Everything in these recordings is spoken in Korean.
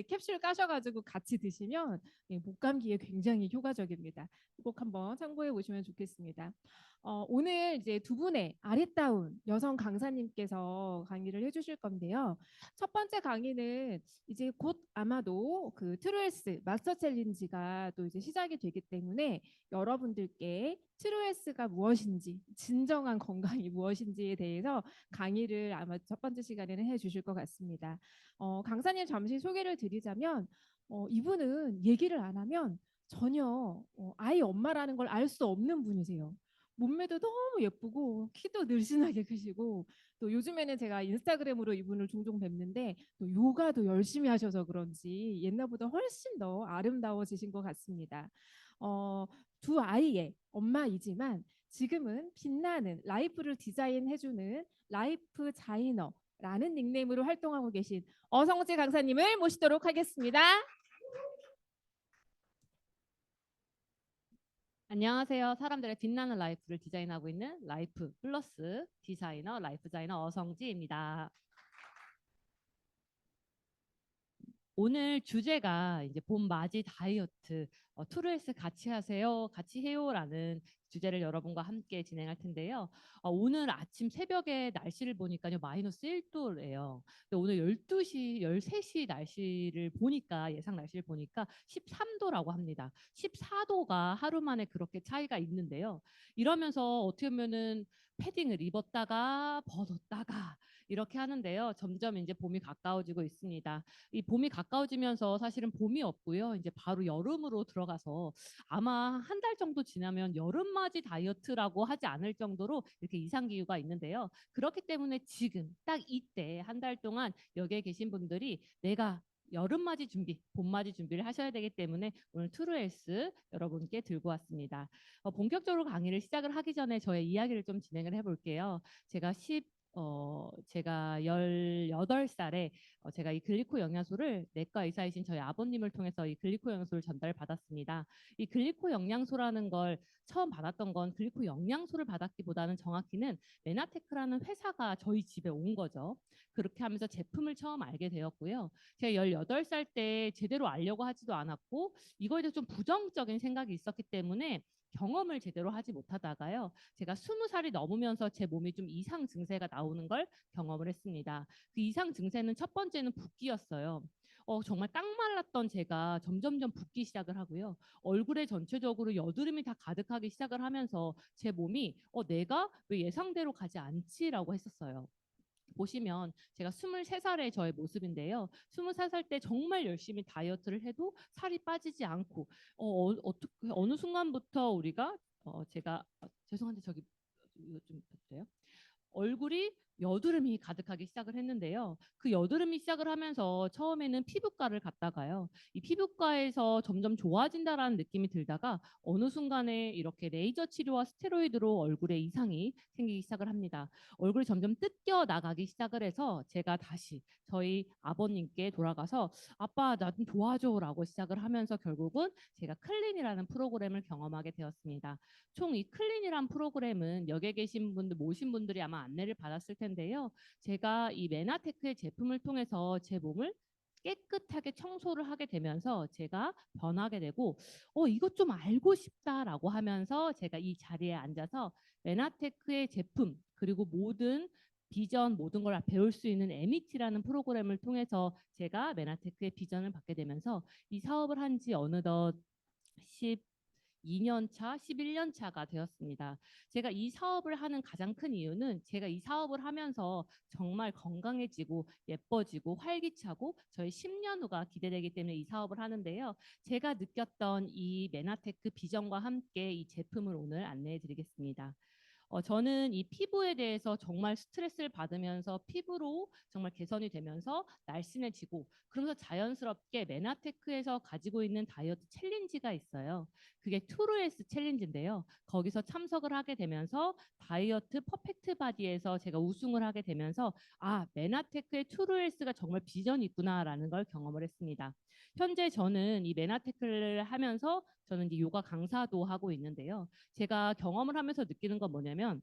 캡슐 까셔가지고 같이 드시면 목 감기에 굉장히 효과적입니다. 꼭 한번 참고해 보시면 좋겠습니다. 오늘 이제 두 분의 아리따운 여성 강사님께서 강의를 해주실 건데요. 첫 번째 강의는 이제 곧 아마도 그 트루헬스 마스터 챌린지가 또 이제 시작이 되기 때문에 여러분들께 트루헬스가 무엇인지, 진정한 건강이 무엇인지에 대해서 강의를 아마 첫 번째 시간에는 해주실 것 같습니다. 강사님 잠시 소개를 드리자면 이분은 얘기를 안 하면 전혀 아이 엄마라는 걸 알 수 없는 분이세요. 몸매도 너무 예쁘고 키도 늘씬하게 크시고 또 요즘에는 제가 인스타그램으로 이분을 종종 뵙는데 또 요가도 열심히 하셔서 그런지 옛날보다 훨씬 더 아름다워지신 것 같습니다. 어, 두 아이의 엄마이지만 지금은 빛나는 라이프를 디자인해주는 라이프 자이너라는 닉네임으로 활동하고 계신 어성지 강사님을 모시도록 하겠습니다. 안녕하세요. 사람들의 빛나는 라이프를 디자인하고 있는 라이프 플러스 디자이너, 라이프 디자이너 어성지입니다. 오늘 주제가 이제 봄 맞이 다이어트, 투르헬스 같이 하세요, 같이 해요라는 주제를 여러분과 함께 진행할 텐데요. 오늘 아침 새벽에 날씨를 보니까요, 마이너스 1도래요. 오늘 12시, 13시 날씨를 보니까, 예상 날씨를 보니까 13도라고 합니다. 14도가 하루 만에 그렇게 차이가 있는데요. 이러면서 어떻게 보면은 패딩을 입었다가 벗었다가 이렇게 하는데요. 점점 이제 봄이 가까워지고 있습니다. 이 봄이 가까워지면서 사실은 봄이 없고요. 이제 바로 여름으로 들어가서 아마 한 달 정도 지나면 여름맞이 다이어트라고 하지 않을 정도로 이렇게 이상 기후가 있는데요. 그렇기 때문에 지금 딱 이때 한 달 동안 여기에 계신 분들이 내가 여름맞이 준비, 봄맞이 준비를 하셔야 되기 때문에 오늘 트루헬스 여러분께 들고 왔습니다. 본격적으로 강의를 시작을 하기 전에 저의 이야기를 좀 진행을 해볼게요. 제가 18살에 제가 이 글리코 영양소를 내과 의사이신 저희 아버님을 통해서 이 글리코 영양소를 전달을 받았습니다. 이 글리코 영양소라는 걸 처음 받았던 건 글리코 영양소를 받았기보다는 정확히는 메나테크라는 회사가 저희 집에 온 거죠. 그렇게 하면서 제품을 처음 알게 되었고요. 제가 18살 때 제대로 알려고 하지도 않았고 이거에 대해서 좀 부정적인 생각이 있었기 때문에 경험을 제대로 하지 못하다가요. 제가 20살이 넘으면서 제 몸이 좀 이상 증세가 나오는 걸 경험을 했습니다. 그 이상 증세는 첫 번째는 붓기였어요. 정말 깡 말랐던 제가 점점점 붓기 시작을 하고요. 얼굴에 전체적으로 여드름이 다 가득하기 시작을 하면서 제 몸이 내가 왜 예상대로 가지 않지라고 했었어요. 보시면 제가 23살의 저의 모습인데요. 23살 때 정말 열심히 다이어트를 해도 살이 빠지지 않고 어떻게 어느 순간부터 우리가 제가 죄송한데 저기 이거 좀 돼요? 얼굴이 여드름이 가득하기 시작을 했는데요. 그 여드름이 시작을 하면서 처음에는 피부과를 갔다가요. 이 피부과에서 점점 좋아진다라는 느낌이 들다가 어느 순간에 이렇게 레이저 치료와 스테로이드로 얼굴에 이상이 생기기 시작을 합니다. 얼굴이 점점 뜯겨 나가기 시작을 해서 제가 다시 저희 아버님께 돌아가서 아빠 나 좀 도와줘라고 시작을 하면서 결국은 제가 클린이라는 프로그램을 경험하게 되었습니다. 총 이 클린이란 프로그램은 여기에 계신 분들 모신 분들이 아마 안내를 받았을 텐데요. 제가 이 메나테크의 제품을 통해서 제 몸을 깨끗하게 청소를 하게 되면서 제가 변하게 되고 이것 좀 알고 싶다라고 하면서 제가 이 자리에 앉아서 메나테크의 제품 그리고 모든 비전 모든 걸 배울 수 있는 MET라는 프로그램을 통해서 제가 메나테크의 비전을 받게 되면서 이 사업을 한 지 어느덧 12년 차, 11년 차가 되었습니다. 제가 이 사업을 하는 가장 큰 이유는 제가 이 사업을 하면서 정말 건강해지고 예뻐지고 활기차고 저희 10년 후가 기대되기 때문에 이 사업을 하는데요. 제가 느꼈던 이 메나테크 비전과 함께 이 제품을 오늘 안내해 드리겠습니다. 저는 이 피부에 대해서 정말 스트레스를 받으면서 피부로 정말 개선이 되면서 날씬해지고 그러면서 자연스럽게 메나테크에서 가지고 있는 다이어트 챌린지가 있어요. 그게 투르에스 챌린지인데요. 거기서 참석을 하게 되면서 다이어트 퍼펙트 바디에서 제가 우승을 하게 되면서 메나테크의 투르에스가 정말 비전이 있구나라는 걸 경험을 했습니다. 현재 저는 이 메나테크를 하면서 저는 이제 요가 강사도 하고 있는데요. 제가 경험을 하면서 느끼는 건 뭐냐면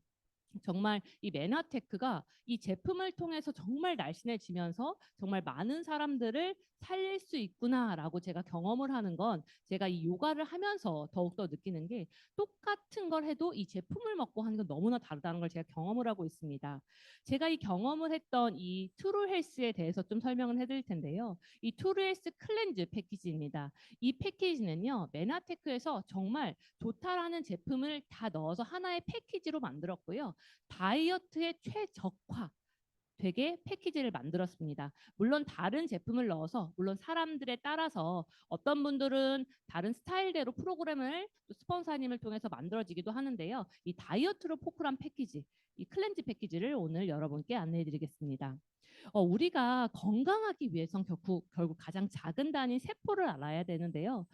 정말 이 메나테크가 이 제품을 통해서 정말 날씬해지면서 정말 많은 사람들을 살릴 수 있구나라고 제가 경험을 하는 건 제가 이 요가를 하면서 더욱더 느끼는 게 똑같은 걸 해도 이 제품을 먹고 하는 건 너무나 다르다는 걸 제가 경험을 하고 있습니다. 제가 이 경험을 했던 이 트루 헬스에 대해서 좀 설명을 해드릴 텐데요. 이 트루 헬스 클렌즈 패키지입니다. 이 패키지는요, 메나테크에서 정말 좋다라는 제품을 다 넣어서 하나의 패키지로 만들었고요. 다이어트에 최적화 되게 패키지를 만들었습니다. 물론 다른 제품을 넣어서 물론 사람들에 따라서 어떤 분들은 다른 스타일대로 프로그램을 또 스폰서님을 통해서 만들어지기도 하는데요. 이 다이어트로 포크한 패키지, 이 클렌즈 패키지를 오늘 여러분께 안내해 드리겠습니다. 우리가 건강하기 위해선 결국 가장 작은 단위 세포를 알아야 되는데요.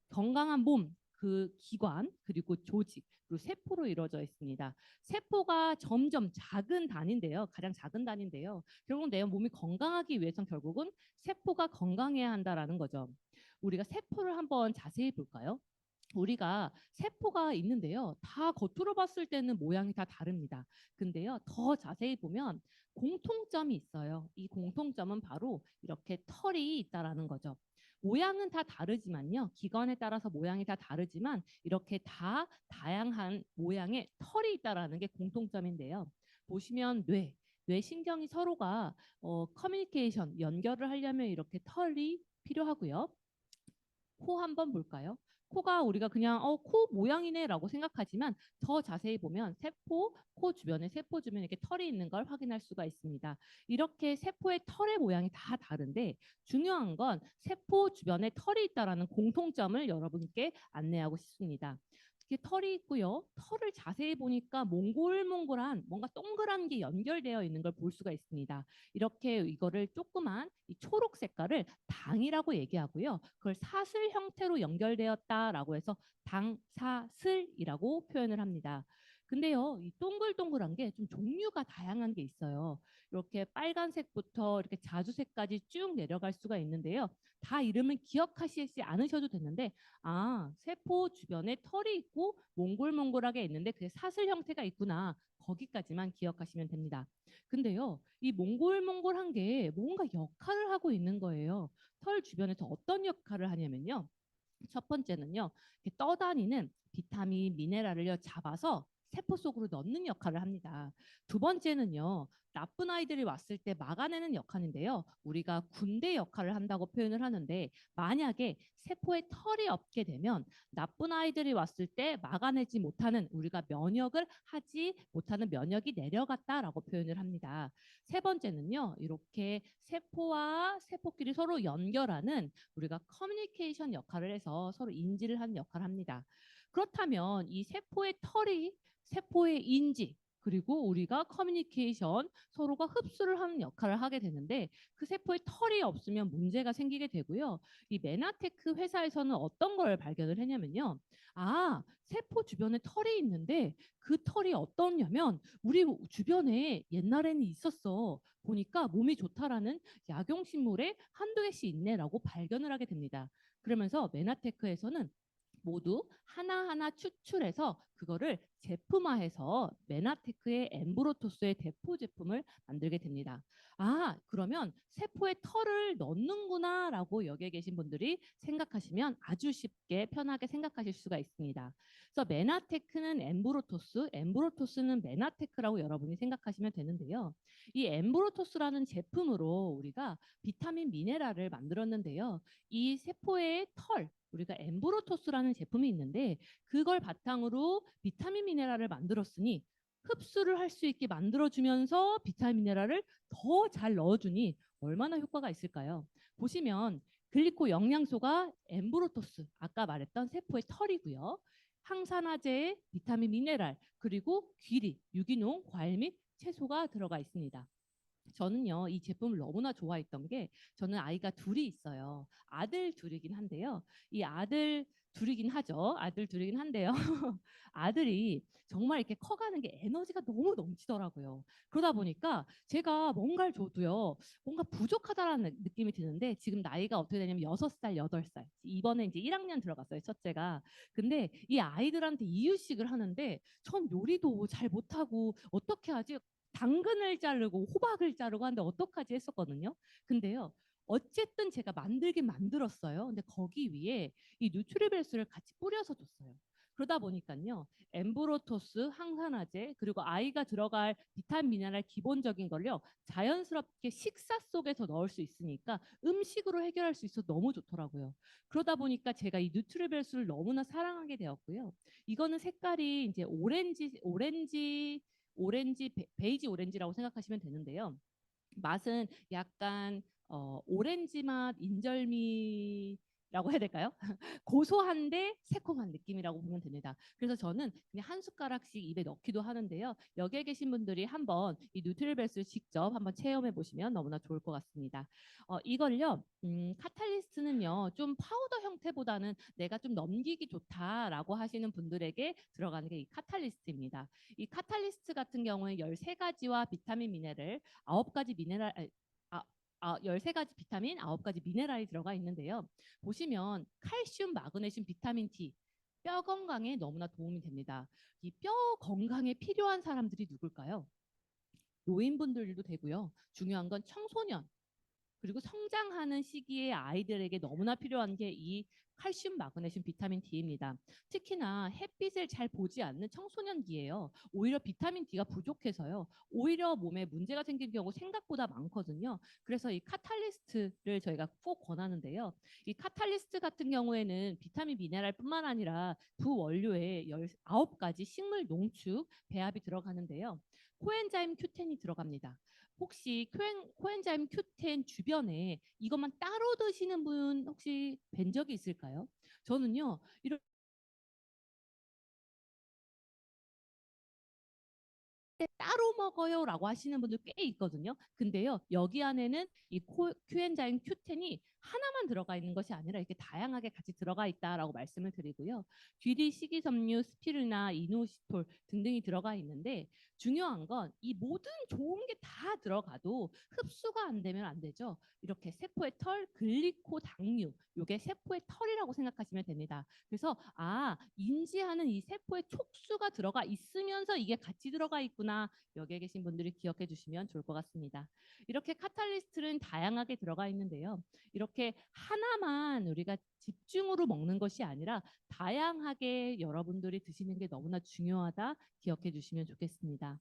건강한 몸, 그 기관, 그리고 조직, 그리고 세포로 이루어져 있습니다. 세포가 점점 작은 단위인데요. 가장 작은 단위인데요. 결국 내 몸이 건강하기 위해선 결국은 세포가 건강해야 한다라는 거죠. 우리가 세포를 한번 자세히 볼까요? 우리가 세포가 있는데요. 다 겉으로 봤을 때는 모양이 다 다릅니다. 근데요, 더 자세히 보면 공통점이 있어요. 이 공통점은 바로 이렇게 털이 있다라는 거죠. 모양은 다 다르지만요. 기관에 따라서 모양이 다 다르지만 이렇게 다 다양한 모양의 털이 있다라는 게 공통점인데요. 보시면 뇌신경이 서로가 커뮤니케이션, 연결을 하려면 이렇게 털이 필요하고요. 코 한번 볼까요? 코가 우리가 그냥 코 모양이네라고 생각하지만 더 자세히 보면 코 주변에 세포 주변에 이렇게 털이 있는 걸 확인할 수가 있습니다. 이렇게 세포의 털의 모양이 다 다른데 중요한 건 세포 주변에 털이 있다라는 공통점을 여러분께 안내하고 싶습니다. 이렇게 털이 있고요. 털을 자세히 보니까 몽골몽골한 뭔가 동그란 게 연결되어 있는 걸 볼 수가 있습니다. 이렇게 이거를 조그만 이 초록 색깔을 당이라고 얘기하고요. 그걸 사슬 형태로 연결되었다라고 해서 당사슬이라고 표현을 합니다. 근데요, 이 동글동글한 게 좀 종류가 다양한 게 있어요. 이렇게 빨간색부터 이렇게 자주색까지 쭉 내려갈 수가 있는데요. 다 이름을 기억하시지 않으셔도 되는데, 세포 주변에 털이 있고 몽골몽골하게 있는데 그게 사슬 형태가 있구나. 거기까지만 기억하시면 됩니다. 근데요, 이 몽골몽골한 게 뭔가 역할을 하고 있는 거예요. 털 주변에서 어떤 역할을 하냐면요. 첫 번째는요, 떠다니는 비타민, 미네랄을 잡아서 세포 속으로 넣는 역할을 합니다. 두 번째는요, 나쁜 아이들이 왔을 때 막아내는 역할인데요. 우리가 군대 역할을 한다고 표현을 하는데 만약에 세포에 털이 없게 되면 나쁜 아이들이 왔을 때 막아내지 못하는 우리가 면역을 하지 못하는 면역이 내려갔다라고 표현을 합니다. 세 번째는요, 이렇게 세포와 세포끼리 서로 연결하는 우리가 커뮤니케이션 역할을 해서 서로 인지를 하는 역할을 합니다. 그렇다면 이 세포의 털이 세포의 인지 그리고 우리가 커뮤니케이션 서로가 흡수를 하는 역할을 하게 되는데 그 세포에 털이 없으면 문제가 생기게 되고요. 이 메나테크 회사에서는 어떤 걸 발견을 했냐면요. 세포 주변에 털이 있는데 그 털이 어떠냐면 우리 주변에 옛날에는 있었어. 보니까 몸이 좋다라는 약용식물에 한두 개씩 있네라고 발견을 하게 됩니다. 그러면서 메나테크에서는 모두 하나하나 추출해서 그거를 제품화해서 메나테크의 엠브로토스의 대표 제품을 만들게 됩니다. 그러면 세포에 털을 넣는구나라고 여기에 계신 분들이 생각하시면 아주 쉽게 편하게 생각하실 수가 있습니다. 그래서 메나테크는 엠브로토스, 엠브로토스는 메나테크라고 여러분이 생각하시면 되는데요. 이 엠브로토스라는 제품으로 우리가 비타민 미네랄을 만들었는데요. 이 세포의 털, 우리가 엠브로토스라는 제품이 있는데 그걸 바탕으로 비타민 미네랄을 만들었으니 흡수를 할 수 있게 만들어주면서 비타민 미네랄을 더 잘 넣어주니 얼마나 효과가 있을까요? 보시면 글리코 영양소가 엠브로토스, 아까 말했던 세포의 털이고요. 항산화제, 비타민 미네랄, 그리고 귀리, 유기농, 과일 및 채소가 들어가 있습니다. 저는요, 이 제품을 너무나 좋아했던 게 저는 아이가 둘이 있어요. 아들 둘이긴 한데요. 이 아들 둘이긴 하죠. 아들 둘이긴 한데요. 아들이 정말 이렇게 커가는 게 에너지가 너무 넘치더라고요. 그러다 보니까 제가 뭔가를 줘도요, 뭔가 부족하다라는 느낌이 드는데 지금 나이가 어떻게 되냐면 6살, 8살. 이번에 이제 1학년 들어갔어요, 첫째가. 근데 이 아이들한테 이유식을 하는데 전 요리도 잘 못하고 어떻게 하지? 당근을 자르고 호박을 자르고 하는데 어떡하지 했었거든요. 근데요. 어쨌든 제가 만들긴 만들었어요. 근데 거기 위에 이 누트리벨스를 같이 뿌려서 줬어요. 그러다 보니까요. 엠브로토스, 항산화제, 그리고 아이가 들어갈 비타민 미네랄 기본적인 걸요. 자연스럽게 식사 속에서 넣을 수 있으니까 음식으로 해결할 수 있어서 너무 좋더라고요. 그러다 보니까 제가 이 누트리벨스를 너무나 사랑하게 되었고요. 이거는 색깔이 이제 오렌지 베이지 오렌지라고 생각하시면 되는데요. 맛은 약간 오렌지 맛 인절미라고 해야 될까요? 고소한데 새콤한 느낌이라고 보면 됩니다. 그래서 저는 그냥 한 숟가락씩 입에 넣기도 하는데요. 여기에 계신 분들이 한번 이 누트리벨스를 직접 한번 체험해 보시면 너무나 좋을 것 같습니다. 이걸요, 카탈리스트는요, 좀 파우더 형태보다는 내가 좀 넘기기 좋다라고 하시는 분들에게 들어가는 게 이 카탈리스트입니다. 이 카탈리스트 같은 경우에 13가지와 비타민 미네랄 9가지 미네랄 아, 13가지 비타민, 9가지 미네랄이 들어가 있는데요. 보시면 칼슘, 마그네슘, 비타민 D 뼈 건강에 너무나 도움이 됩니다. 이 뼈 건강에 필요한 사람들이 누굴까요? 노인분들도 되고요. 중요한 건 청소년, 그리고 성장하는 시기에 아이들에게 너무나 필요한 게 이 칼슘, 마그네슘, 비타민 D입니다. 특히나 햇빛을 잘 보지 않는 청소년기예요. 오히려 비타민 D가 부족해서요. 오히려 몸에 문제가 생길 경우 생각보다 많거든요. 그래서 이 카탈리스트를 저희가 꼭 권하는데요. 이 카탈리스트 같은 경우에는 비타민 미네랄뿐만 아니라 두 원료에 19가지 식물 농축 배합이 들어가는데요. 코엔자임 Q10이 들어갑니다. 혹시 코엔자임 Q10 주변에 이것만 따로 드시는 분 혹시 뵌 적이 있을까요? 저는요. 이렇게 따로 먹어요라고 하시는 분들 꽤 있거든요. 근데요. 여기 안에는 이 큐엔자임 Q10이 하나만 들어가 있는 것이 아니라 이렇게 다양하게 같이 들어가 있다라고 말씀을 드리고요. 귀리, 식이섬유, 스피루나 이노시톨 등등이 들어가 있는데 중요한 건 이 모든 좋은 게 다 들어가도 흡수가 안 되면 안 되죠. 이렇게 세포의 털, 글리코 당류, 요게 세포의 털이라고 생각하시면 됩니다. 그래서 인지하는 이 세포의 촉수가 들어가 있으면서 이게 같이 들어가 있구나. 여기에 계신 분들이 기억해 주시면 좋을 것 같습니다. 이렇게 카탈리스트는 다양하게 들어가 있는데요. 이렇게 하나만 우리가 집중으로 먹는 것이 아니라 다양하게 여러분들이 드시는 게 너무나 중요하다 기억해 주시면 좋겠습니다.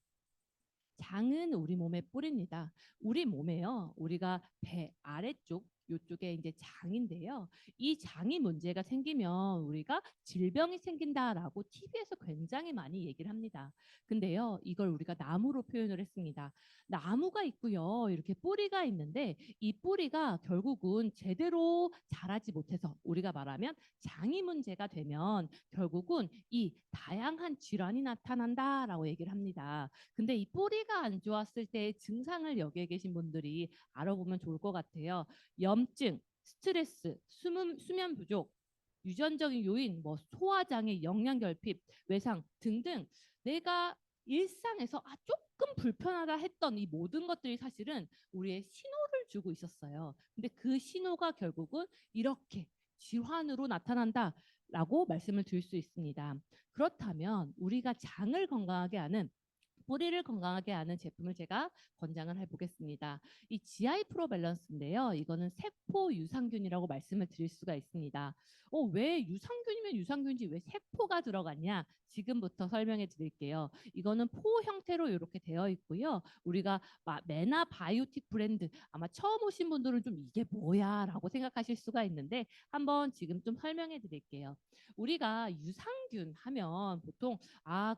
장은 우리 몸의 뿔입니다. 우리 몸에요. 우리가 배 아래쪽 요쪽에 이제 장인데요. 이 장이 문제가 생기면 우리가 질병이 생긴다라고 TV에서 굉장히 많이 얘기를 합니다. 근데요, 이걸 우리가 나무로 표현을 했습니다. 나무가 있고요. 이렇게 뿌리가 있는데 이 뿌리가 결국은 제대로 자라지 못해서 우리가 말하면 장이 문제가 되면 결국은 이 다양한 질환이 나타난다라고 얘기를 합니다. 근데 이 뿌리가 안 좋았을 때의 증상을 여기에 계신 분들이 알아보면 좋을 것 같아요. 염증, 스트레스, 수면 부족, 유전적인 요인, 뭐 소화장애, 영양결핍, 외상 등등 내가 일상에서 조금 불편하다 했던 이 모든 것들이 사실은 우리의 신호를 주고 있었어요. 근데 그 신호가 결국은 이렇게 질환으로 나타난다라고 말씀을 드릴 수 있습니다. 그렇다면 우리가 장을 건강하게 하는 뿌리를 건강하게 하는 제품을 제가 권장을 해보겠습니다. 이 GI 프로 밸런스인데요. 이거는 세포 유산균이라고 말씀을 드릴 수가 있습니다. 왜 유산균이면 유산균인지 왜 세포가 들어갔냐? 지금부터 설명해 드릴게요. 이거는 포 형태로 이렇게 되어 있고요. 우리가 메나 바이오틱 브랜드 아마 처음 오신 분들은 좀 이게 뭐야라고 생각하실 수가 있는데 한번 지금 좀 설명해 드릴게요. 우리가 유산균 하면 보통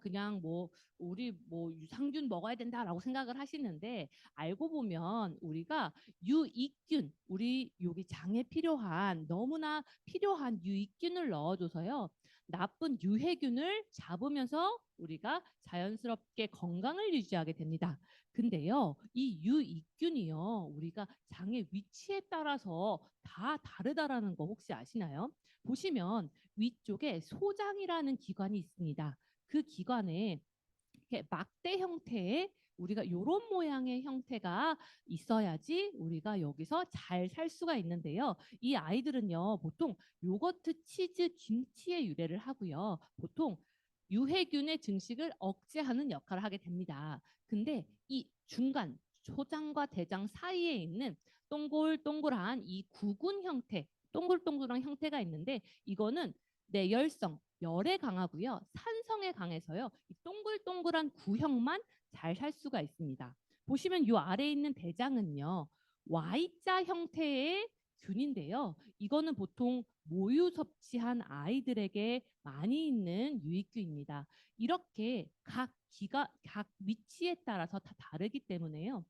그냥 뭐 우리 뭐 유산균 먹어야 된다라고 생각을 하시는데 알고 보면 우리가 유익균 우리 여기 장에 필요한 너무나 필요한 유익균을 넣어줘서요 나쁜 유해균을 잡으면서 우리가 자연스럽게 건강을 유지하게 됩니다. 근데요, 이 유익균이요, 우리가 장의 위치에 따라서 다 다르다라는 거 혹시 아시나요? 보시면 위쪽에 소장이라는 기관이 있습니다. 그 기관에 이렇게 막대 형태의 우리가 이런 모양의 형태가 있어야지 우리가 여기서 잘 살 수가 있는데요. 이 아이들은요, 보통 요거트, 치즈, 김치에 유래를 하고요. 보통 유해균의 증식을 억제하는 역할을 하게 됩니다. 근데 이 중간 초장과 대장 사이에 있는 동글동글한 이 구근 형태, 동글동글한 형태가 있는데 이거는 내열성, 열에 강하고요. 산성에 강해서요. 이 동글동글한 구형만 잘 살 수가 있습니다. 보시면 이 아래에 있는 대장은요. Y자 형태의 균인데요. 이거는 보통 모유 섭취한 아이들에게 많이 있는 유익균입니다. 이렇게 각 위치에 따라서 다 다르기 때문에요.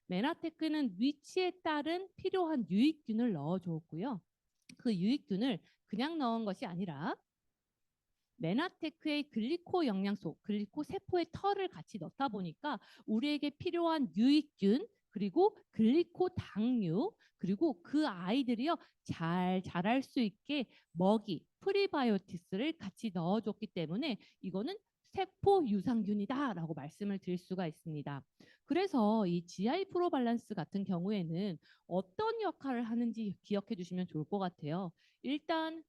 메나테크는 위치에 따른 필요한 유익균을 넣어주었고요. 그 유익균을 그냥 넣은 것이 아니라 메나테크의 글리코 영양소, 글리코 세포의 털을 같이 넣다 보니까 우리에게 필요한 유익균 그리고 글리코 당류 그리고 그 아이들이요 잘 자랄 수 있게 먹이 프리바이오티스를 같이 넣어줬기 때문에 이거는 세포 유산균이다라고 말씀을 드릴 수가 있습니다. 그래서 이 GI 프로발란스 같은 경우에는 어떤 역할을 하는지 기억해 주시면 좋을 것 같아요. 일단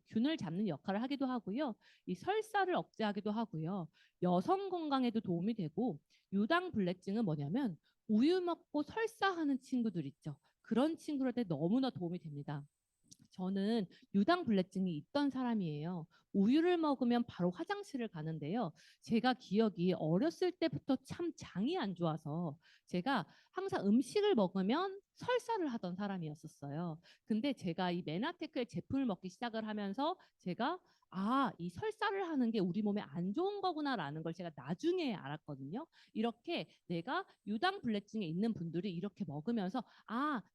균을 잡는 역할을 하기도 하고요. 이 설사를 억제하기도 하고요. 여성 건강에도 도움이 되고 유당불내증은 뭐냐면 우유 먹고 설사하는 친구들 있죠. 그런 친구들한테 너무나 도움이 됩니다. 저는 유당불내증이 있던 사람이에요. 우유를 먹으면 바로 화장실을 가는데요. 제가 기억이 어렸을 때부터 참 장이 안 좋아서 제가 항상 음식을 먹으면 설사를 하던 사람이었었어요. 근데 제가 이 메나테크의 제품을 먹기 시작을 하면서 제가 이 설사를 하는 게 우리 몸에 안 좋은 거구나라는 걸 제가 나중에 알았거든요. 이렇게 내가 유당불내증에 있는 분들이 이렇게 먹으면서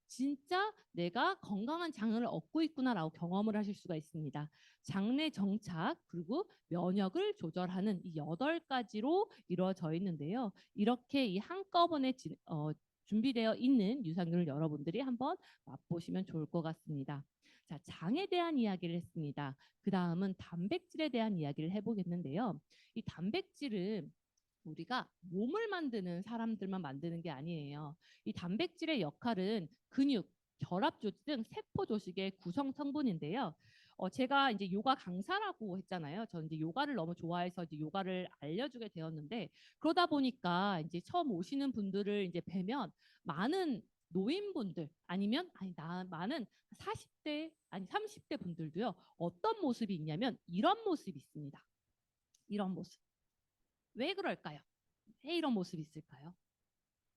진짜 내가 건강한 장을 얻고 있구나라고 경험을 하실 수가 있습니다. 장내 정착 그리고 면역을 조절하는 이 8가지로 이루어져 있는데요. 이렇게 이 한꺼번에 준비되어 있는 유산균을 여러분들이 한번 맛보시면 좋을 것 같습니다. 자, 장에 대한 이야기를 했습니다. 그 다음은 단백질에 대한 이야기를 해보겠는데요. 이 단백질은 우리가 몸을 만드는 사람들만 만드는 게 아니에요. 이 단백질의 역할은 근육, 결합 조직 등 세포 조직의 구성 성분인데요. 제가 이제 요가 강사라고 했잖아요. 저는 이제 요가를 너무 좋아해서 이제 요가를 알려주게 되었는데 그러다 보니까 이제 처음 오시는 분들을 이제 뵈면 많은 노인분들 많은 40대 아니 30대 분들도요. 어떤 모습이 있냐면 이런 모습이 있습니다. 이런 모습. 왜 그럴까요? 왜 이런 모습이 있을까요?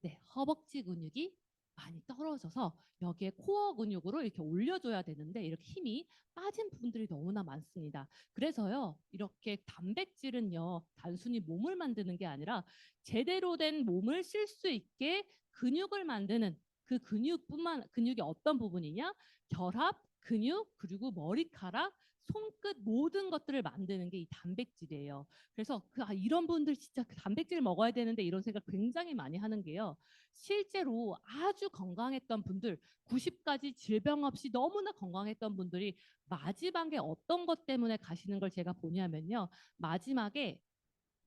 네, 허벅지 근육이 많이 떨어져서 여기에 코어 근육으로 이렇게 올려줘야 되는데 이렇게 힘이 빠진 부분들이 너무나 많습니다. 그래서요, 이렇게 단백질은요, 단순히 몸을 만드는 게 아니라 제대로 된 몸을 쓸 수 있게 근육을 만드는 근육이 어떤 부분이냐? 결합, 근육, 그리고 머리카락, 손끝 모든 것들을 만드는 게 이 단백질이에요. 그래서 이런 분들 진짜 그 단백질 먹어야 되는데 이런 생각 굉장히 많이 하는 게요. 실제로 아주 건강했던 분들, 90까지 질병 없이 너무나 건강했던 분들이 마지막에 어떤 것 때문에 가시는 걸 제가 보냐면요. 마지막에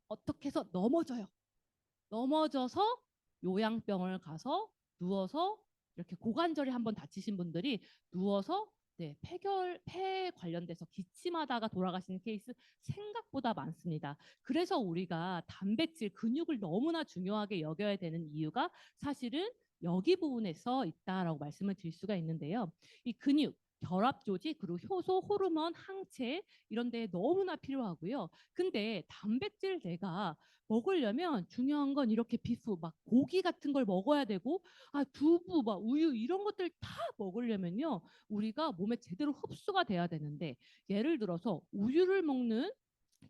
어떻게 해서 넘어져요. 넘어져서 요양병을 가서 누워서 이렇게 고관절이 한번 다치신 분들이 누워서 폐 관련돼서 기침하다가 돌아가시는 케이스 생각보다 많습니다. 그래서 우리가 단백질, 근육을 너무나 중요하게 여겨야 되는 이유가 사실은 여기 부분에서 있다라고 말씀을 드릴 수가 있는데요. 이 근육, 결합 조직, 그리고 효소, 호르몬, 항체 이런 데 너무나 필요하고요. 근데 단백질 내가 먹으려면 중요한 건 이렇게 비프 막 고기 같은 걸 먹어야 되고 두부 막 우유 이런 것들 다 먹으려면요 우리가 몸에 제대로 흡수가 돼야 되는데 예를 들어서 우유를 먹는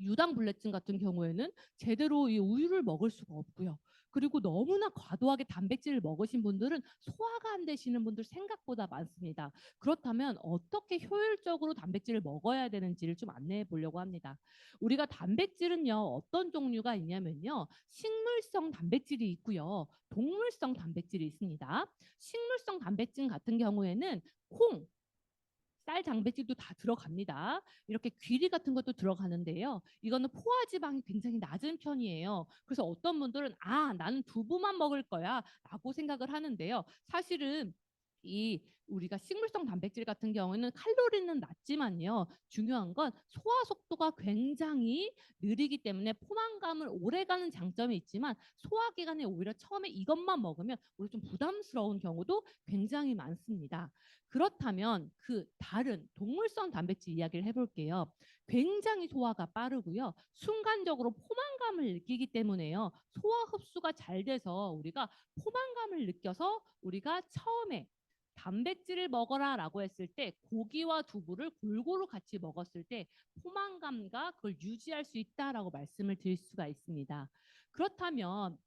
유당불내증 같은 경우에는 제대로 이 우유를 먹을 수가 없고요. 그리고 너무나 과도하게 단백질을 먹으신 분들은 소화가 안 되시는 분들 생각보다 많습니다. 그렇다면 어떻게 효율적으로 단백질을 먹어야 되는지를 좀 안내해 보려고 합니다. 우리가 단백질은요, 어떤 종류가 있냐면요. 식물성 단백질이 있고요. 동물성 단백질이 있습니다. 식물성 단백질 같은 경우에는 콩, 쌀 단백질도 다 들어갑니다. 이렇게 귀리 같은 것도 들어가는데요. 이거는 포화 지방이 굉장히 낮은 편이에요. 그래서 어떤 분들은 나는 두부만 먹을 거야라고 생각을 하는데요. 사실은 이 우리가 식물성 단백질 같은 경우에는 칼로리는 낮지만요. 중요한 건 소화 속도가 굉장히 느리기 때문에 포만감을 오래가는 장점이 있지만 소화 기간에 오히려 처음에 이것만 먹으면 오히려 좀 부담스러운 경우도 굉장히 많습니다. 그렇다면 그 다른 동물성 단백질 이야기를 해볼게요. 굉장히 소화가 빠르고요. 순간적으로 포만감을 느끼기 때문에요. 소화 흡수가 잘 돼서 우리가 포만감을 느껴서 우리가 처음에 단백질을 먹어라라고 했을 때 고기와 두부를 골고루 같이 먹었을 때 포만감과 그걸 유지할 수 있다라고 말씀을 드릴 수가 있습니다. 그렇다면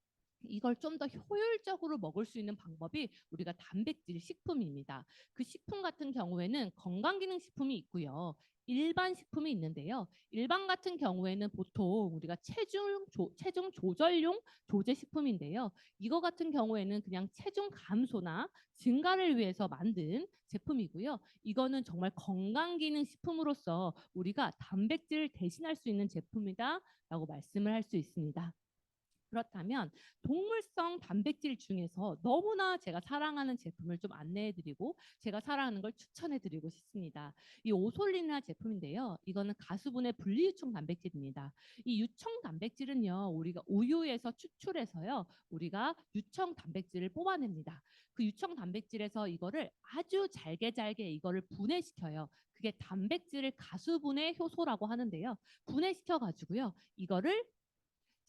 이걸 좀 더 효율적으로 먹을 수 있는 방법이 우리가 단백질 식품입니다. 그 식품 같은 경우에는 건강기능식품이 있고요. 일반 식품이 있는데요. 일반 같은 경우에는 보통 우리가 체중 조절용 조제 식품인데요. 이거 같은 경우에는 그냥 체중 감소나 증가를 위해서 만든 제품이고요. 이거는 정말 건강기능식품으로서 우리가 단백질을 대신할 수 있는 제품이다라고 말씀을 할 수 있습니다. 그렇다면 동물성 단백질 중에서 너무나 제가 사랑하는 제품을 좀 안내해드리고 제가 사랑하는 걸 추천해드리고 싶습니다. 이 오솔리나 제품인데요. 이거는 가수분해 분리유청 단백질입니다. 이 유청 단백질은요. 우리가 우유에서 추출해서요. 우리가 유청 단백질을 뽑아냅니다. 그 유청 단백질에서 이거를 아주 잘게 이거를 분해시켜요. 그게 단백질을 가수분해 효소라고 하는데요. 분해시켜 가지고요. 이거를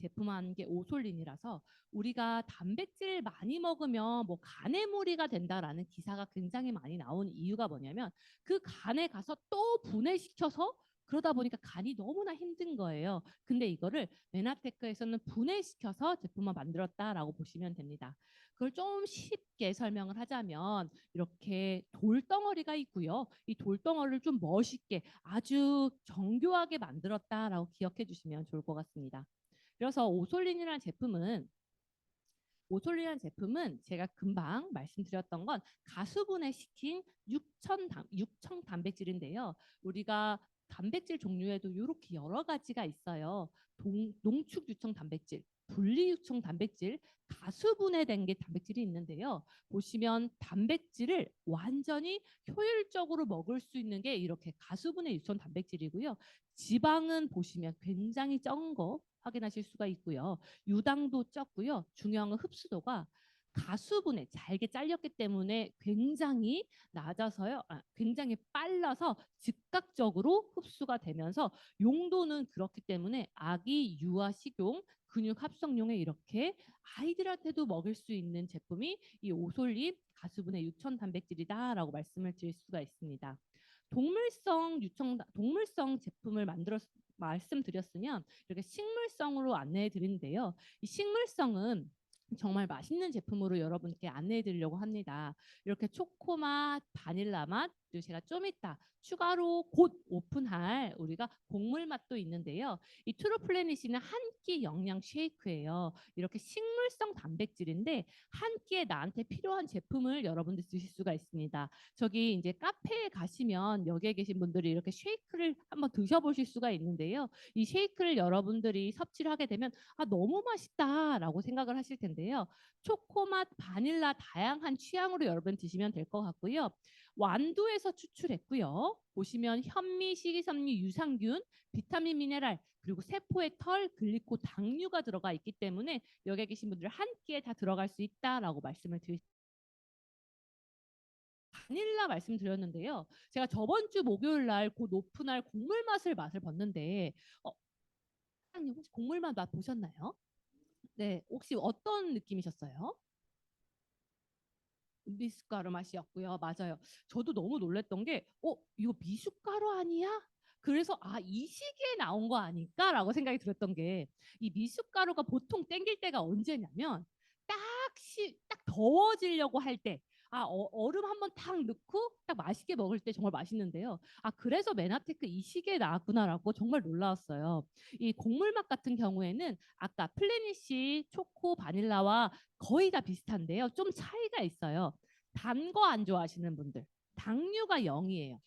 제품한 게 오솔린이라서 우리가 단백질 많이 먹으면 뭐 간에 무리가 된다라는 기사가 굉장히 많이 나온 이유가 뭐냐면 그 간에 가서 또 분해시켜서 그러다 보니까 간이 너무나 힘든 거예요. 근데 이거를 메나테크에서는 분해시켜서 제품을 만들었다라고 보시면 됩니다. 그걸 좀 쉽게 설명을 하자면 이렇게 돌덩어리가 있고요. 이 돌덩어리를 좀 멋있게 아주 정교하게 만들었다라고 기억해 주시면 좋을 것 같습니다. 그래서 오솔린이라는 제품은 제가 금방 말씀드렸던 건 가수분해 시킨 육청 단백질인데요. 우리가 단백질 종류에도 이렇게 여러 가지가 있어요. 농축 유청 단백질, 분리 유청 단백질, 가수분해된 게 단백질이 있는데요. 보시면 단백질을 완전히 효율적으로 먹을 수 있는 게 이렇게 가수분해 유청 단백질이고요. 지방은 보시면 굉장히 적은 거 확인하실 수가 있고요. 유당도 적고요. 중요한 건 흡수도가 가수분해 잘게 잘렸기 때문에 굉장히 낮아서요. 굉장히 빨라서 즉각적으로 흡수가 되면서 용도는 그렇기 때문에 아기, 유아, 식용, 근육 합성용에 이렇게 아이들한테도 먹일 수 있는 제품이 이 오솔잎 가수분해 유천 단백질이다라고 말씀을 드릴 수가 있습니다. 동물성 제품을 말씀드렸으면 이렇게 식물성으로 안내해 드리는데요. 이 식물성은 정말 맛있는 제품으로 여러분께 안내해 드리려고 합니다. 이렇게 초코맛, 바닐라 맛, 그리고 제가 좀 이따 추가로 곧 오픈할 우리가 곡물 맛도 있는데요. 이 트루플래닛이는 한 끼 영양 쉐이크예요. 이렇게 식물성 단백질인데 한 끼에 나한테 필요한 제품을 여러분들 드실 수가 있습니다. 저기 이제 카페에 가시면 여기에 계신 분들이 이렇게 쉐이크를 한번 드셔보실 수가 있는데요. 이 쉐이크를 여러분들이 섭취를 하게 되면 너무 맛있다라고 생각을 하실 텐데요. 초코맛, 바닐라 다양한 취향으로 여러분 드시면 될 것 같고요. 완두에서 추출했고요. 보시면 현미, 식이섬유, 유산균, 비타민, 미네랄 그리고 세포의 털, 글리코, 당류가 들어가 있기 때문에 여기에 계신 분들 한 끼에 다 들어갈 수 있다라고 말씀을 드립니다. 바닐라 말씀드렸는데요. 제가 저번 주 목요일 날 곧 오픈할 곡물 맛을 봤는데 사장님 혹시 곡물 맛 보셨나요? 네, 혹시 어떤 느낌이셨어요? 미숫가루 맛이었고요. 맞아요. 저도 너무 놀랬던 게 이거 미숫가루 아니야? 그래서 '아 이 시기에 나온 거 아닐까?'라고 생각이 들었던 게 이 미숫가루가 보통 땡길 때가 언제냐면 딱 더워지려고 할 때 얼음 한번 탁 넣고 딱 맛있게 먹을 때 정말 맛있는데요. 그래서 메나테크 이 시기에 나왔구나라고 정말 놀라웠어요. 이 곡물 맛 같은 경우에는 아까 플래닛이 초코 바닐라와 거의 다 비슷한데요. 좀 차이가 있어요. 단 거 안 좋아하시는 분들, 당류가 0이에요.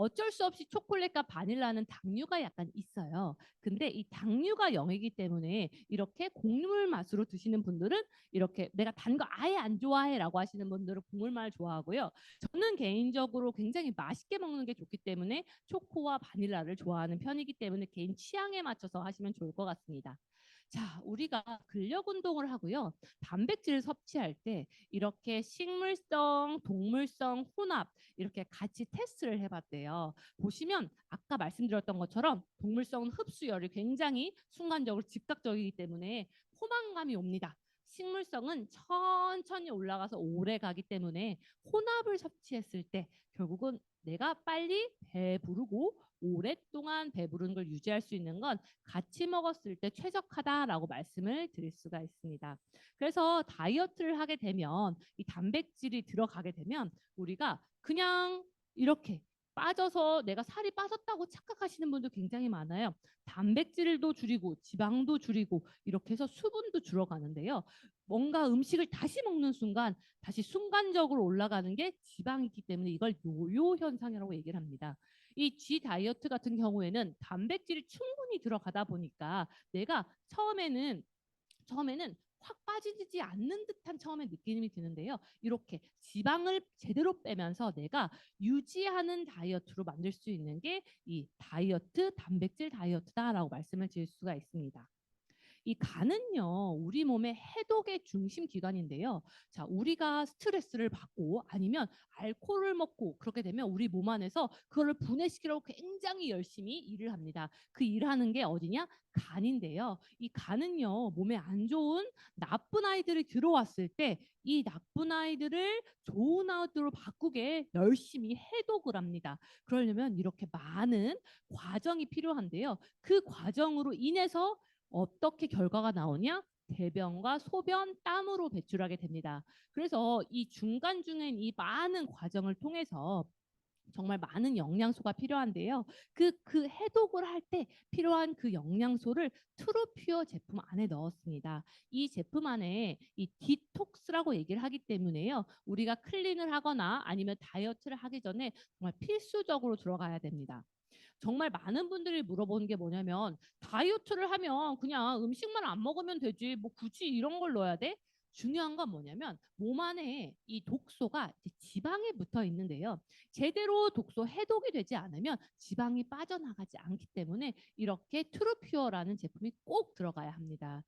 어쩔 수 없이 초콜릿과 바닐라는 당류가 약간 있어요. 근데 이 당류가 0이기 때문에 이렇게 곡물 맛으로 드시는 분들은 이렇게 내가 단 거 아예 안 좋아해라고 하시는 분들은 곡물 맛을 좋아하고요. 저는 개인적으로 굉장히 맛있게 먹는 게 좋기 때문에 초코와 바닐라를 좋아하는 편이기 때문에 개인 취향에 맞춰서 하시면 좋을 것 같습니다. 자, 우리가 근력 운동을 하고요. 단백질을 섭취할 때 이렇게 식물성, 동물성 혼합 이렇게 같이 테스트를 해봤대요. 보시면 아까 말씀드렸던 것처럼 동물성은 흡수열이 굉장히 순간적으로 즉각적이기 때문에 포만감이 옵니다. 식물성은 천천히 올라가서 오래 가기 때문에 혼합을 섭취했을 때 결국은 내가 빨리 배부르고 오랫동안 배부른 걸 유지할 수 있는 건 같이 먹었을 때 최적화다라고 말씀을 드릴 수가 있습니다. 그래서 다이어트를 하게 되면 이 단백질이 들어가게 되면 우리가 그냥 이렇게 빠져서 내가 살이 빠졌다고 착각하시는 분도 굉장히 많아요. 단백질도 줄이고 지방도 줄이고 이렇게 해서 수분도 줄어가는데요. 뭔가 음식을 다시 먹는 순간 다시 순간적으로 올라가는 게 지방이기 때문에 이걸 요요 현상이라고 얘기를 합니다. 이 G 다이어트 같은 경우에는 단백질이 충분히 들어가다 보니까 내가 처음에는 확 빠지지 않는 듯한 처음에 느낌이 드는데요. 이렇게 지방을 제대로 빼면서 내가 유지하는 다이어트로 만들 수 있는 게 이 다이어트, 단백질 다이어트다라고 말씀을 드릴 수가 있습니다. 이 간은요, 우리 몸의 해독의 중심 기관인데요. 자, 우리가 스트레스를 받고 아니면 알코올을 먹고 그렇게 되면 우리 몸 안에서 그거를 분해시키려고 굉장히 열심히 일을 합니다. 그 일하는 게 어디냐? 간인데요. 이 간은요, 몸에 안 좋은 나쁜 아이들이 들어왔을 때 이 나쁜 아이들을 좋은 아이들로 바꾸게 열심히 해독을 합니다. 그러려면 이렇게 많은 과정이 필요한데요. 그 과정으로 인해서 어떻게 결과가 나오냐? 대변과 소변, 땀으로 배출하게 됩니다. 그래서 이 중간 이 많은 과정을 통해서 정말 많은 영양소가 필요한데요. 그 해독을 할 때 필요한 그 영양소를 트루퓨어 제품 안에 넣었습니다. 이 제품 안에 이 디톡스라고 얘기를 하기 때문에요. 우리가 클린을 하거나 아니면 다이어트를 하기 전에 정말 필수적으로 들어가야 됩니다. 정말 많은 분들이 물어보는 게 뭐냐면 다이어트를 하면 그냥 음식만 안 먹으면 되지 뭐 굳이 이런 걸 넣어야 돼? 중요한 건 뭐냐면 몸 안에 이 독소가 이제 지방에 붙어 있는데요. 제대로 독소 해독이 되지 않으면 지방이 빠져나가지 않기 때문에 이렇게 트루퓨어라는 제품이 꼭 들어가야 합니다.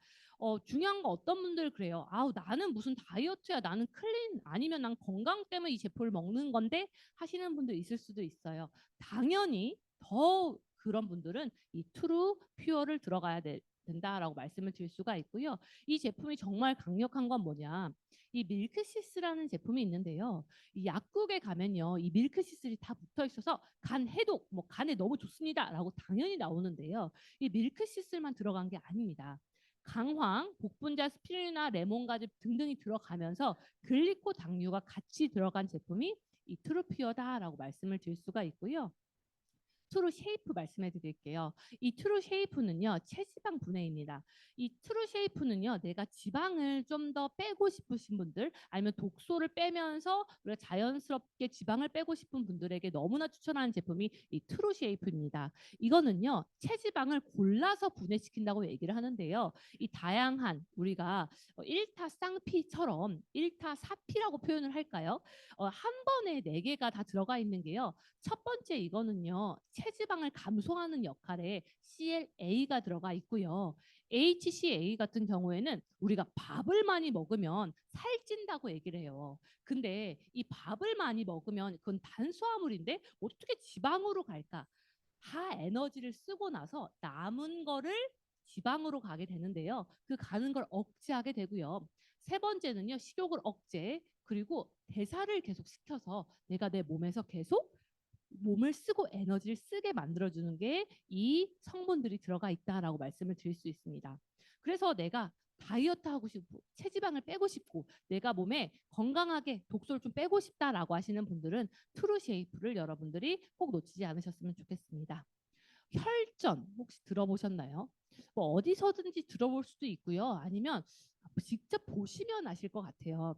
중요한 거 어떤 분들 그래요. 아우 나는 무슨 다이어트야 나는 클린 아니면 난 건강 때문에 이 제품을 먹는 건데 하시는 분들 있을 수도 있어요. 당연히 더 그런 분들은 이 트루 퓨어를 들어가야 된다라고 말씀을 드릴 수가 있고요. 이 제품이 정말 강력한 건 뭐냐? 이 밀크시스라는 제품이 있는데요. 이 약국에 가면요, 이 밀크시슬이 다 붙어 있어서 간 해독, 뭐 간에 너무 좋습니다라고 당연히 나오는데요. 이 밀크시슬만 들어간 게 아닙니다. 강황, 복분자, 스피루리나, 레몬가즙 등등이 들어가면서 글리코 당류가 같이 들어간 제품이 이 트루피어다라고 말씀을 드릴 수가 있고요. 트루 쉐이프 말씀해 드릴게요. 이 트루 쉐이프는요, 체지방 분해입니다. 이 트루 쉐이프는요, 내가 지방을 좀 더 빼고 싶으신 분들, 아니면 독소를 빼면서 우리가 자연스럽게 지방을 빼고 싶은 분들에게 너무나 추천하는 제품이 이 트루 쉐이프입니다. 이거는요, 체지방을 골라서 분해시킨다고 얘기를 하는데요. 이 다양한 우리가 일타 쌍피처럼 일타 사피라고 표현을 할까요? 한 번에 네 개가 다 들어가 있는 게요. 첫 번째 이거는요. 체지방을 감소하는 역할에 CLA가 들어가 있고요. HCA 같은 경우에는 우리가 밥을 많이 먹으면 살찐다고 얘기를 해요. 근데 이 밥을 많이 먹으면 그건 탄수화물인데 어떻게 지방으로 갈까? 다 에너지를 쓰고 나서 남은 거를 지방으로 가게 되는데요. 그 가는 걸 억제하게 되고요. 세 번째는요. 식욕을 억제 그리고 대사를 계속 시켜서 내가 내 몸에서 계속 몸을 쓰고 에너지를 쓰게 만들어주는 게 이 성분들이 들어가 있다라고 말씀을 드릴 수 있습니다. 그래서 내가 다이어트 하고 싶고 체지방을 빼고 싶고 내가 몸에 건강하게 독소를 좀 빼고 싶다라고 하시는 분들은 트루쉐이프를 여러분들이 꼭 놓치지 않으셨으면 좋겠습니다. 혈전 혹시 들어보셨나요? 뭐 어디서든지 들어볼 수도 있고요. 아니면 직접 보시면 아실 것 같아요.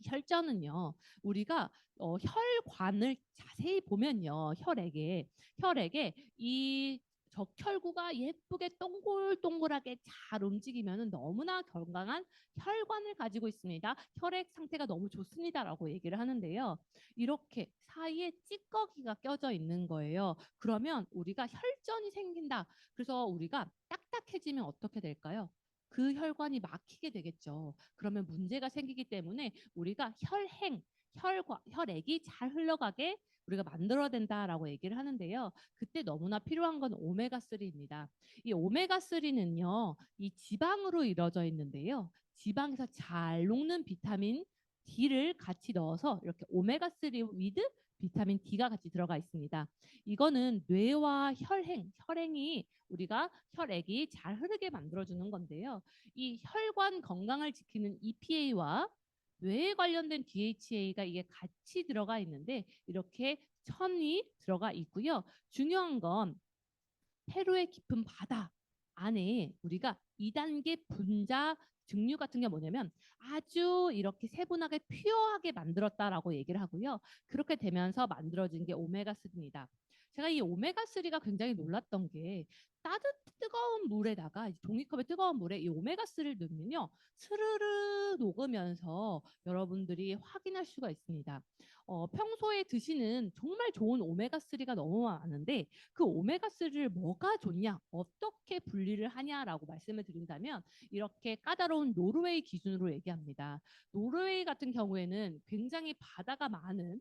혈전은요, 우리가 혈관을 자세히 보면요, 혈액에 이 적혈구가 예쁘게 동글동글하게 잘 움직이면 너무나 건강한 혈관을 가지고 있습니다. 혈액 상태가 너무 좋습니다라고 얘기를 하는데요. 이렇게 사이에 찌꺼기가 껴져 있는 거예요. 그러면 우리가 혈전이 생긴다. 그래서 우리가 딱딱해지면 어떻게 될까요? 그 혈관이 막히게 되겠죠. 그러면 문제가 생기기 때문에 우리가 혈액이 잘 흘러가게 우리가 만들어야 된다라고 얘기를 하는데요. 그때 너무나 필요한 건 오메가3입니다. 이 오메가3는요, 이 지방으로 이루어져 있는데요. 지방에서 잘 녹는 비타민 D를 같이 넣어서 이렇게 오메가3 위드 비타민 D가 같이 들어가 있습니다. 이거는 뇌와 혈행이 우리가 혈액이 잘 흐르게 만들어주는 건데요. 이 혈관 건강을 지키는 EPA와 뇌에 관련된 DHA가 이게 같이 들어가 있는데 이렇게 천이 들어가 있고요. 중요한 건 페루의 깊은 바다 안에 우리가 2단계 분자 증류 같은 게 뭐냐면 아주 이렇게 세분하게 퓨어하게 만들었다라고 얘기를 하고요. 그렇게 되면서 만들어진 게 오메가3입니다. 제가 이 오메가3가 굉장히 놀랐던 게 뜨거운 물에다가 종이컵에 뜨거운 물에 이 오메가3를 넣으면요. 스르르 녹으면서 여러분들이 확인할 수가 있습니다. 평소에 드시는 정말 좋은 오메가3가 너무 많은데 그 오메가3를 뭐가 좋냐, 어떻게 분리를 하냐라고 말씀을 드린다면 이렇게 까다로운 노르웨이 기준으로 얘기합니다. 노르웨이 같은 경우에는 굉장히 바다가 많은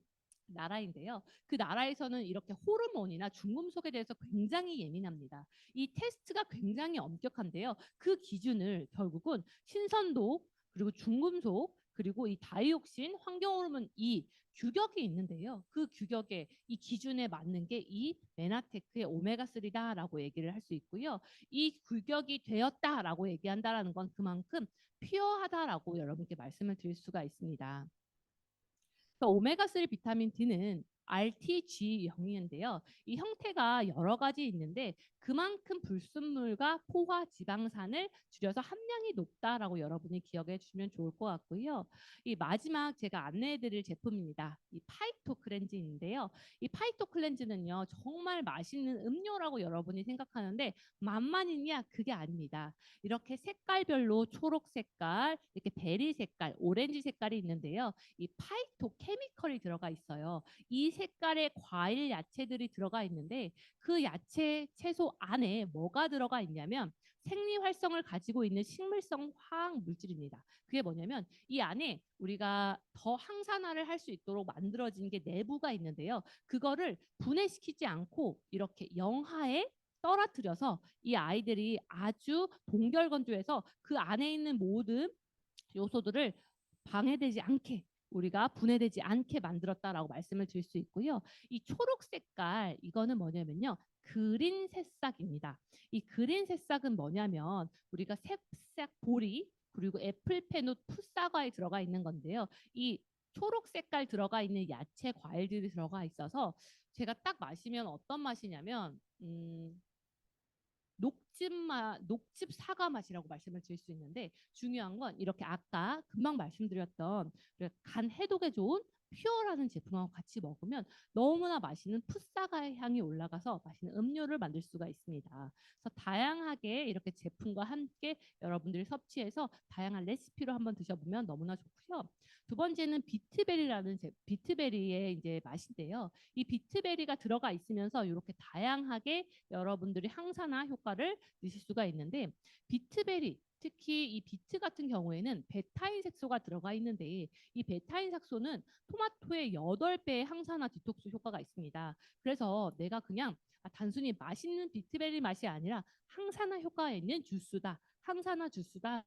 나라인데요. 그 나라에서는 이렇게 호르몬이나 중금속에 대해서 굉장히 예민합니다. 이 테스트가 굉장히 엄격한데요. 그 기준을 결국은 신선도 그리고 중금속 그리고 이 다이옥신, 환경호르몬 이 규격이 있는데요. 그 규격에 이 기준에 맞는 게 이 메나테크의 오메가3다라고 얘기를 할 수 있고요. 이 규격이 되었다라고 얘기한다라는 건 그만큼 퓨어하다라고 여러분께 말씀을 드릴 수가 있습니다. 오메가3 비타민 D는 RTG0인데요. 이 형태가 여러 가지 있는데 그만큼 불순물과 포화 지방산을 줄여서 함량이 높다라고 여러분이 기억해 주시면 좋을 것 같고요. 이 마지막 제가 안내해 드릴 제품입니다. 이 파이토 클렌즈인데요. 이 파이토 클렌즈는요. 정말 맛있는 음료라고 여러분이 생각하는데 만만이냐 그게 아닙니다. 이렇게 색깔별로 초록 색깔, 이렇게 베리 색깔, 오렌지 색깔이 있는데요. 이 파이토 케미컬이 들어가 있어요. 이 색깔의 과일 야채들이 들어가 있는데 그 야채 채소 안에 뭐가 들어가 있냐면 생리 활성을 가지고 있는 식물성 화학 물질입니다. 그게 뭐냐면 이 안에 우리가 더 항산화를 할 수 있도록 만들어진 게 내부가 있는데요. 그거를 분해시키지 않고 이렇게 영하에 떨어뜨려서 이 아이들이 아주 동결건조해서 그 안에 있는 모든 요소들을 방해되지 않게 우리가 분해되지 않게 만들었다라고 말씀을 드릴 수 있고요. 이 초록 색깔 이거는 뭐냐면요. 그린 새싹입니다. 이 그린 새싹은 뭐냐면 우리가 새싹 보리 그리고 애플페노 풋사과에 들어가 있는 건데요. 이 초록 색깔 들어가 있는 야채 과일들이 들어가 있어서 제가 딱 마시면 어떤 맛이냐면 녹즙 사과 맛이라고 말씀을 드릴 수 있는데 중요한 건 이렇게 아까 금방 말씀드렸던 간 해독에 좋은 퓨어라는 제품하고 같이 먹으면 너무나 맛있는 풋사과의 향이 올라가서 맛있는 음료를 만들 수가 있습니다. 그래서 다양하게 이렇게 제품과 함께 여러분들이 섭취해서 다양한 레시피로 한번 드셔보면 너무나 좋고요. 두 번째는 비트베리의 이제 맛인데요. 이 비트베리가 들어가 있으면서 이렇게 다양하게 여러분들이 항산화 효과를 느낄 수가 있는데 비트베리 특히 이 비트 같은 경우에는 베타인 색소가 들어가 있는데 이 베타인 색소는 토마토의 8배의 항산화 디톡스 효과가 있습니다. 그래서 내가 그냥 단순히 맛있는 비트베리 맛이 아니라 항산화 효과가 있는 주스다. 항산화 주스다.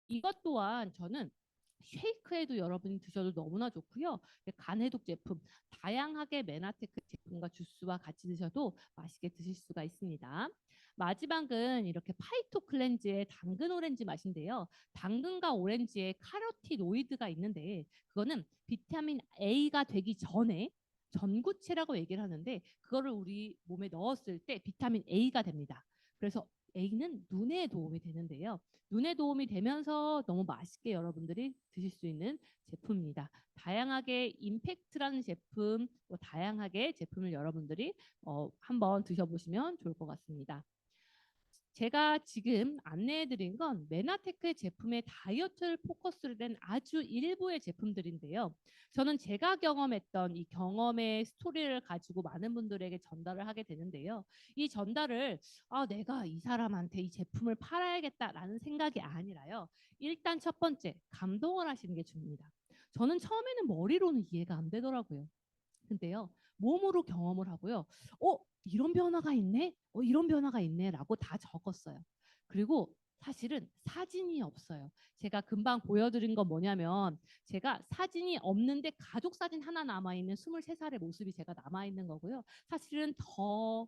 이것 또한 저는 쉐이크에도 여러분이 드셔도 너무나 좋고요. 간 해독 제품, 다양하게 메나테크 제품과 주스와 같이 드셔도 맛있게 드실 수가 있습니다. 마지막은 이렇게 파이토 클렌즈의 당근 오렌지 맛인데요. 당근과 오렌지에 카로티노이드가 있는데 그거는 비타민 A가 되기 전에 전구체라고 얘기를 하는데 그거를 우리 몸에 넣었을 때 비타민 A가 됩니다. 그래서 A는 눈에 도움이 되는데요. 눈에 도움이 되면서 너무 맛있게 여러분들이 드실 수 있는 제품입니다. 다양하게 임팩트라는 제품, 또 다양하게 제품을 여러분들이 한번 드셔보시면 좋을 것 같습니다. 제가 지금 안내해 드린 건 메나테크의 제품의 다이어트를 포커스로 된 아주 일부의 제품들인데요. 저는 제가 경험했던 이 경험의 스토리를 가지고 많은 분들에게 전달을 하게 되는데요. 이 전달을 내가 이 사람한테 이 제품을 팔아야겠다라는 생각이 아니라요. 일단 첫 번째, 감동을 하시는 게 중요합니다. 저는 처음에는 머리로는 이해가 안 되더라고요. 근데요, 몸으로 경험을 하고요. 이런 변화가 있네? 이런 변화가 있네? 라고 다 적었어요. 그리고 사실은 사진이 없어요. 제가 금방 보여드린 건 뭐냐면 제가 사진이 없는데 가족 사진 하나 남아있는 23살의 모습이 제가 남아있는 거고요. 사실은 더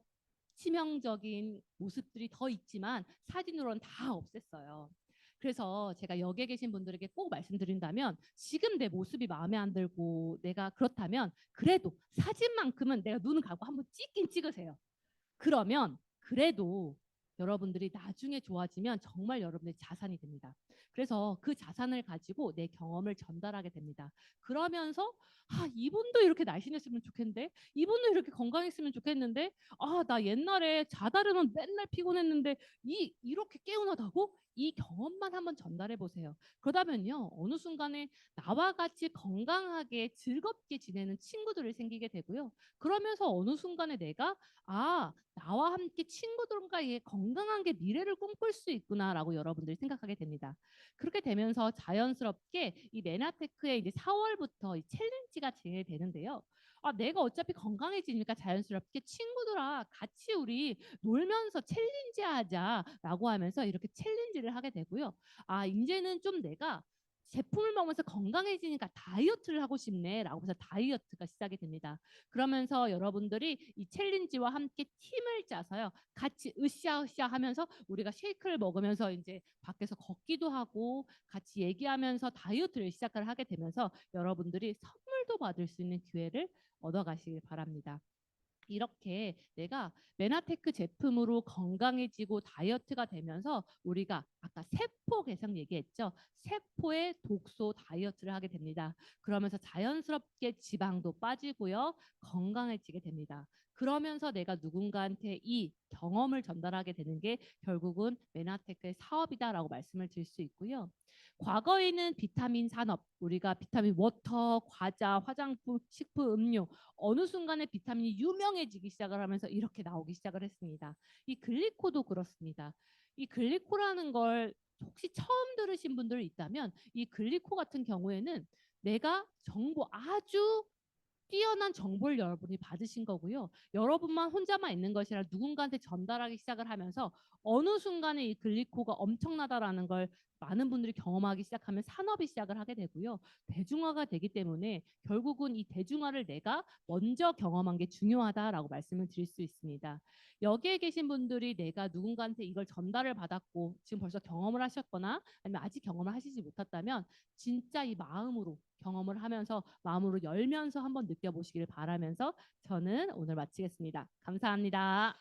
치명적인 모습들이 더 있지만 사진으로는 다 없앴어요. 그래서 제가 여기에 계신 분들에게 꼭 말씀드린다면 지금 내 모습이 마음에 안 들고 내가 그렇다면 그래도 사진만큼은 내가 눈을 감고 한번 찍긴 찍으세요. 그러면 그래도 여러분들이 나중에 좋아지면 정말 여러분의 자산이 됩니다. 그래서 그 자산을 가지고 내 경험을 전달하게 됩니다. 그러면서 이분도 이렇게 날씬했으면 좋겠는데 이분도 이렇게 건강했으면 좋겠는데 나 옛날에 자다르면 맨날 피곤했는데 이렇게 개운하다고? 이 경험만 한번 전달해 보세요. 그러다면요 어느 순간에 나와 같이 건강하게 즐겁게 지내는 친구들이 생기게 되고요. 그러면서 어느 순간에 내가 나와 함께 친구들과 건강한 게 미래를 꿈꿀 수 있구나라고 여러분들이 생각하게 됩니다. 그렇게 되면서 자연스럽게 이 메나테크의 이제 4월부터 이 챌린지가 진행되는데요. 내가 어차피 건강해지니까 자연스럽게 친구들아 같이 우리 놀면서 챌린지 하자라고 하면서 이렇게 챌린지를 하게 되고요. 이제는 좀 내가 제품을 먹으면서 건강해지니까 다이어트를 하고 싶네라고 해서 다이어트가 시작이 됩니다. 그러면서 여러분들이 이 챌린지와 함께 팀을 짜서요. 같이 으쌰으쌰 하면서 우리가 쉐이크를 먹으면서 이제 밖에서 걷기도 하고 같이 얘기하면서 다이어트를 시작을 하게 되면서 여러분들이 선물도 받을 수 있는 기회를 얻어가시길 바랍니다. 이렇게 내가 메나테크 제품으로 건강해지고 다이어트가 되면서 우리가 아까 세포 개선 얘기했죠. 세포의 독소 다이어트를 하게 됩니다. 그러면서 자연스럽게 지방도 빠지고요. 건강해지게 됩니다. 그러면서 내가 누군가한테 이 경험을 전달하게 되는 게 결국은 메나테크의 사업이다라고 말씀을 드릴 수 있고요. 과거에는 비타민 산업, 우리가 비타민 워터, 과자, 화장품, 식품, 음료 어느 순간에 비타민이 유명해지기 시작을 하면서 이렇게 나오기 시작을 했습니다. 이 글리코도 그렇습니다. 이 글리코라는 걸 혹시 처음 들으신 분들 있다면 이 글리코 같은 경우에는 내가 정보 아주 뛰어난 정보를 여러분이 받으신 거고요. 여러분만 혼자만 있는 것이 아니라 누군가한테 전달하기 시작을 하면서 어느 순간에 이 글리코가 엄청나다라는 걸 많은 분들이 경험하기 시작하면 산업이 시작을 하게 되고요. 대중화가 되기 때문에 결국은 이 대중화를 내가 먼저 경험한 게 중요하다라고 말씀을 드릴 수 있습니다. 여기에 계신 분들이 내가 누군가한테 이걸 전달을 받았고 지금 벌써 경험을 하셨거나 아니면 아직 경험을 하시지 못했다면 진짜 이 마음으로 경험을 하면서 마음으로 열면서 한번 느껴보시길 바라면서 저는 오늘 마치겠습니다. 감사합니다.